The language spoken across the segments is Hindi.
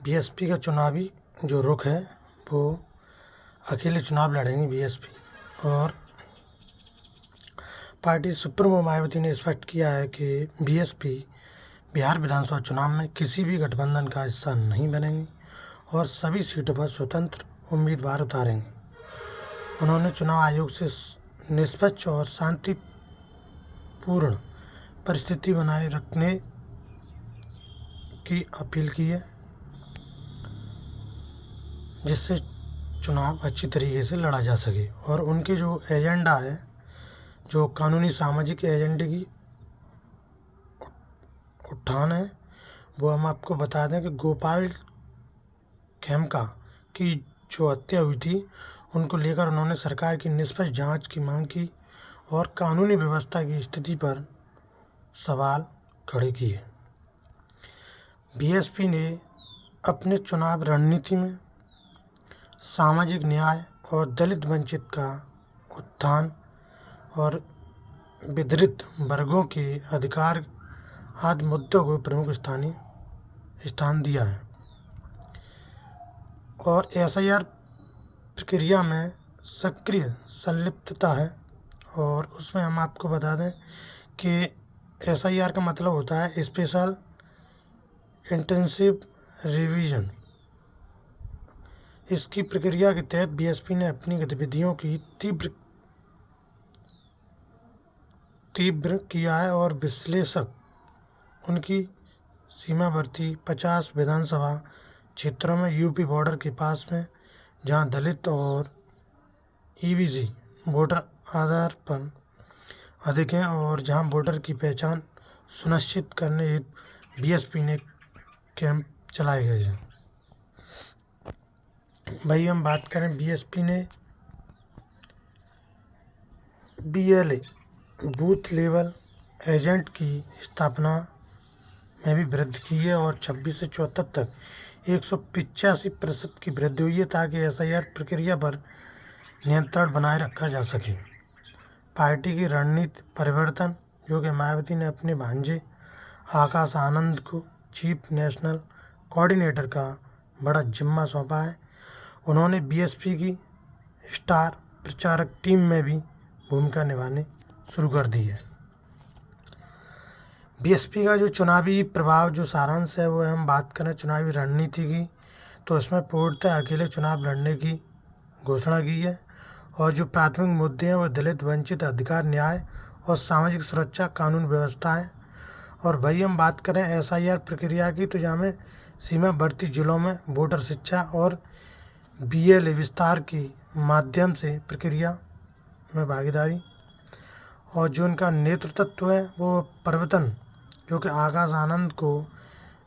बीएसपी का चुनावी जो रुख है वो अकेले चुनाव लड़ेंगी बीएसपी। और पार्टी सुप्रीमो मायावती ने स्पष्ट किया है कि बीएसपी बिहार विधानसभा चुनाव में किसी भी गठबंधन का हिस्सा नहीं बनेंगी और सभी सीटों पर स्वतंत्र उम्मीदवार उतारेंगी। उन्होंने चुनाव आयोग से निष्पक्ष और शांतिपूर्ण परिस्थिति बनाए रखने की अपील की है, जिससे चुनाव अच्छी तरीके से लड़ा जा सके। और उनके जो एजेंडा है, जो कानूनी सामाजिक एजेंडे की उत्थान है, वो हम आपको बता दें कि गोपाल खेमका की जो हत्या हुई थी उनको लेकर उन्होंने सरकार की निष्पक्ष जांच की मांग की और कानूनी व्यवस्था की स्थिति पर सवाल खड़े किए। बीएसपी ने अपने चुनाव रणनीति में सामाजिक न्याय और दलित वंचित का उत्थान और विदरित वर्गों के अधिकार आदि मुद्दों को प्रमुख स्थान दिया है। और एसआईआर प्रक्रिया में सक्रिय संलिप्तता है। और उसमें हम आपको बता दें कि एसआईआर का मतलब होता है स्पेशल इंटेंसिव रिवीजन। इसकी प्रक्रिया के तहत बीएसपी ने अपनी गतिविधियों की तीव्र किया है और विश्लेषक उनकी सीमावर्ती 50 विधानसभा क्षेत्रों में यूपी बॉर्डर के पास में, जहां दलित और ईबीसी वोटर आधार पर अधिक हैं और जहां वोटर की पहचान सुनिश्चित करने हेतु बीएसपी ने कैंप चलाए गए हैं। भाई हम बात करें, बीएसपी ने बीएलए बूथ लेवल एजेंट की स्थापना में भी वृद्धि की है और 26 से 74 तक 185% की वृद्धि हुई है, ताकि एसआईआर प्रक्रिया पर नियंत्रण बनाए रखा जा सके। पार्टी की रणनीति परिवर्तन, जो कि मायावती ने अपने भांजे आकाश आनंद को चीफ नेशनल कोऑर्डिनेटर का बड़ा जिम्मा सौंपा है। उन्होंने बीएसपी की स्टार प्रचारक टीम में भी भूमिका निभाने शुरू कर दी है। बीएसपी का जो चुनावी प्रभाव, जो सारांश है, वो हम बात करें चुनावी रणनीति की, तो इसमें पूर्णतः अकेले चुनाव लड़ने की घोषणा की है। और जो प्राथमिक मुद्दे हैं वो दलित वंचित अधिकार, न्याय और सामाजिक सुरक्षा, कानून व्यवस्था है। और वही हम बात करें एसआईआर प्रक्रिया की, तो जहाँ में सीमावर्ती जिलों में वोटर शिक्षा और बीएलए विस्तार के माध्यम से प्रक्रिया में भागीदारी। और जो उनका नेतृत्व है वो परिवर्तन, जो कि आकाश आनंद को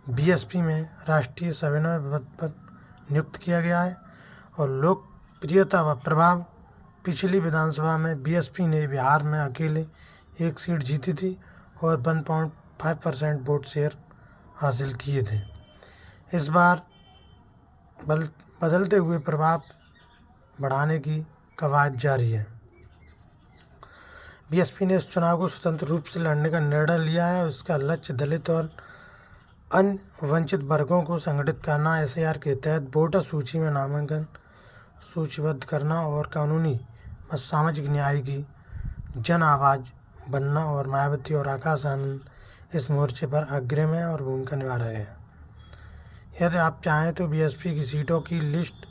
बीएसपी में राष्ट्रीय समन्वय पद पर नियुक्त किया गया है। और लोकप्रियता व प्रभाव, पिछली विधानसभा में बीएसपी ने बिहार में अकेले एक सीट जीती थी और 1.5% वोट शेयर हासिल किए थे। इस बार बदलते हुए प्रभाव बढ़ाने की कवायद जारी है। बीएसपी ने इस चुनाव को स्वतंत्र रूप से लड़ने का निर्णय लिया है और इसका लक्ष्य दलित और अन्य वंचित वर्गों को संगठित करना, एसआईआर के तहत वोटर सूची में नामांकन सूचीबद्ध करना और कानूनी व सामाजिक न्याय की जन आवाज़ बनना। और मायावती और आकाश आनंद इस मोर्चे पर अग्रणी में और भूमिका निभा रहे हैं। यदि आप चाहें तो बीएसपी की सीटों की लिस्ट,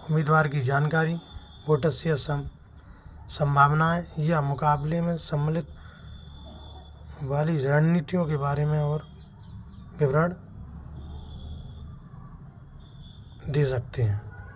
उम्मीदवार की जानकारी, वोटर से संभावनाएं या मुकाबले में सम्मिलित वाली रणनीतियों के बारे में और विवरण दे सकते हैं।